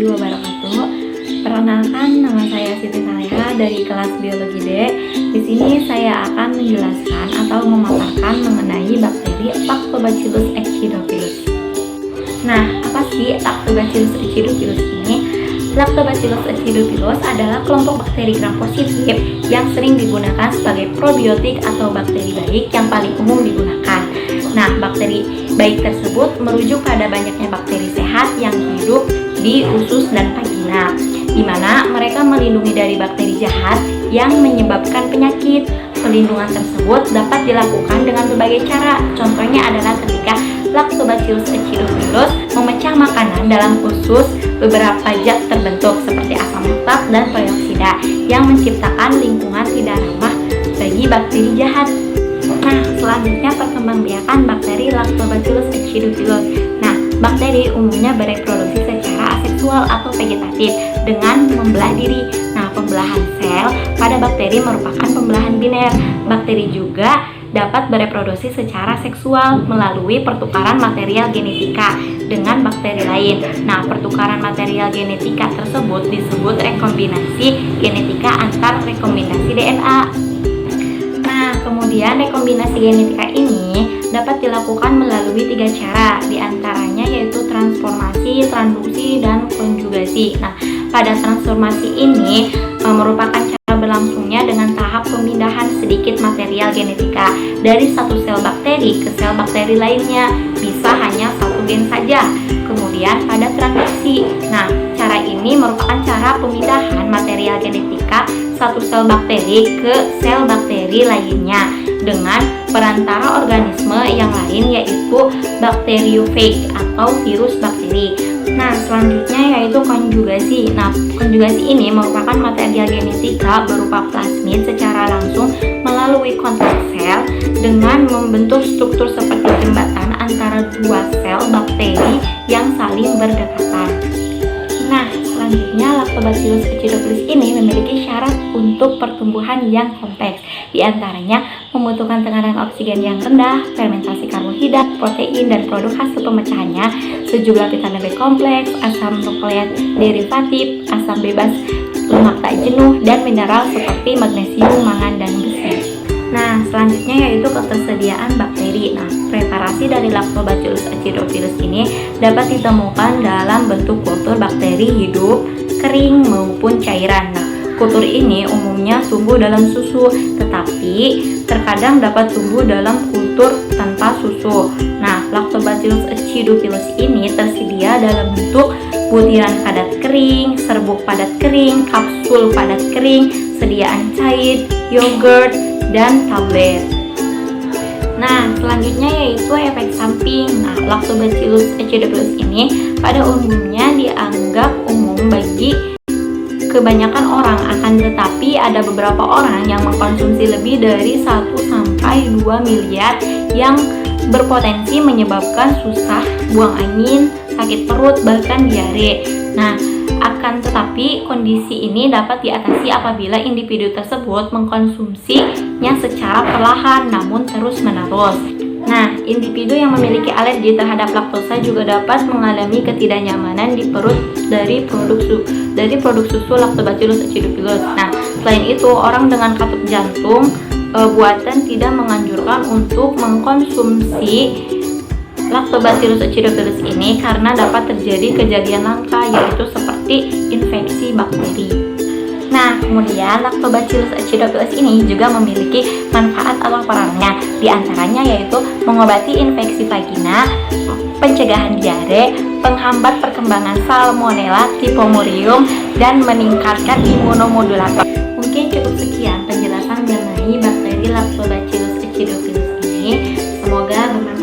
wabarakatuh. Perkenalkan, nama saya Siti Saleha dari kelas Biologi D. Di sini saya akan menjelaskan atau memaparkan mengenai bakteri Lactobacillus acidophilus. Nah, apa sih Lactobacillus acidophilus ini? Lactobacillus acidophilus adalah kelompok bakteri gram positif yang sering digunakan sebagai probiotik atau bakteri baik yang paling umum digunakan. Nah, bakteri baik tersebut merujuk pada banyaknya bakteri sehat yang hidup di usus dan vagina, di mana mereka melindungi dari bakteri jahat yang menyebabkan penyakit. Pelindungan tersebut dapat dilakukan dengan berbagai cara. Contohnya adalah ketika Lactobacillus acidophilus memecah makanan dalam usus, beberapa zat terbentuk seperti asam laktat dan peroksida yang menciptakan lingkungan tidak ramah bagi bakteri jahat. Nah, selanjutnya perkembangbiakan bakteri Lactobacillus acidophilus. Nah, bakteri umumnya bereproduksi secara aseksual atau vegetatif dengan membelah diri. Nah, pembelahan sel pada bakteri merupakan pembelahan biner. Bakteri juga dapat bereproduksi secara seksual melalui pertukaran material genetika dengan bakteri lain. Nah, pertukaran material genetika tersebut disebut rekombinasi genetika antar rekombinasi DNA. Nah, kemudian rekombinasi genetika ini dapat dilakukan melalui 3 cara, diantaranya yaitu transformasi, transduksi, dan konjugasi. Nah, pada transformasi ini merupakan cara berlangsungnya dengan tahap pemindahan sedikit material genetika dari satu sel bakteri ke sel bakteri lainnya, bisa hanya satu gen saja. Kemudian pada transduksi, nah cara ini merupakan cara pemindahan material genetika satu sel bakteri ke sel bakteri lainnya dengan perantara organisme yang lain, yaitu bakteriofage atau virus bakteri. Nah, selanjutnya yaitu konjugasi. Nah, konjugasi ini merupakan material genetika berupa plasmid secara langsung melalui kontak sel dengan membentuk struktur seperti jembatan antara dua sel bakteri yang saling berdekatan. Nah, selanjutnya Lactobacillus acidophilus ini memiliki syarat untuk pertumbuhan yang kompleks. Di antaranya membutuhkan tekanan oksigen yang rendah, fermentasi karbohidrat, protein, dan produk hasil pemecahannya, sejumlah vitamin B kompleks, asam nukleat derivatif, asam bebas, lemak tak jenuh, dan mineral seperti magnesium, mangan, dan besi. Nah, selanjutnya yaitu ketersediaan bakteri. Nah, preparasi dari Lactobacillus acidophilus ini dapat ditemukan dalam bentuk kultur bakteri hidup, kering, maupun cairan. Nah, kultur ini umumnya tumbuh dalam susu, tetapi terkadang dapat tumbuh dalam kultur tanpa susu. Nah, Lactobacillus acidophilus ini tersedia dalam bentuk butiran padat kering, serbuk padat kering, kapsul padat kering, sediaan cair, yogurt, dan tablet. Nah, selanjutnya yaitu efek samping. Nah, Lactobacillus acidophilus ini pada umumnya dianggap umum bagi kebanyakan orang, akan tetapi ada beberapa orang yang mengkonsumsi lebih dari 1-2 miliar yang berpotensi menyebabkan susah buang angin, sakit perut, bahkan diare. Nah, akan tetapi kondisi ini dapat diatasi apabila individu tersebut mengkonsumsinya secara perlahan namun terus-menerus. Nah, individu yang memiliki alergi terhadap laktosa juga dapat mengalami ketidaknyamanan di perut dari produk susu Lactobacillus acidophilus. Nah, selain itu, orang dengan katup jantung buatan tidak menganjurkan untuk mengkonsumsi Lactobacillus acidophilus ini karena dapat terjadi kejadian langka, yaitu seperti infeksi bakteri. Nah, kemudian Lactobacillus acidophilus ini juga memiliki manfaat atau perannya. Di antaranya yaitu mengobati infeksi vagina, pencegahan diare, penghambat perkembangan Salmonella typhimurium, dan meningkatkan imunomodulator. Mungkin cukup sekian penjelasan mengenai bakteri Lactobacillus acidophilus ini. Semoga bermanfaat.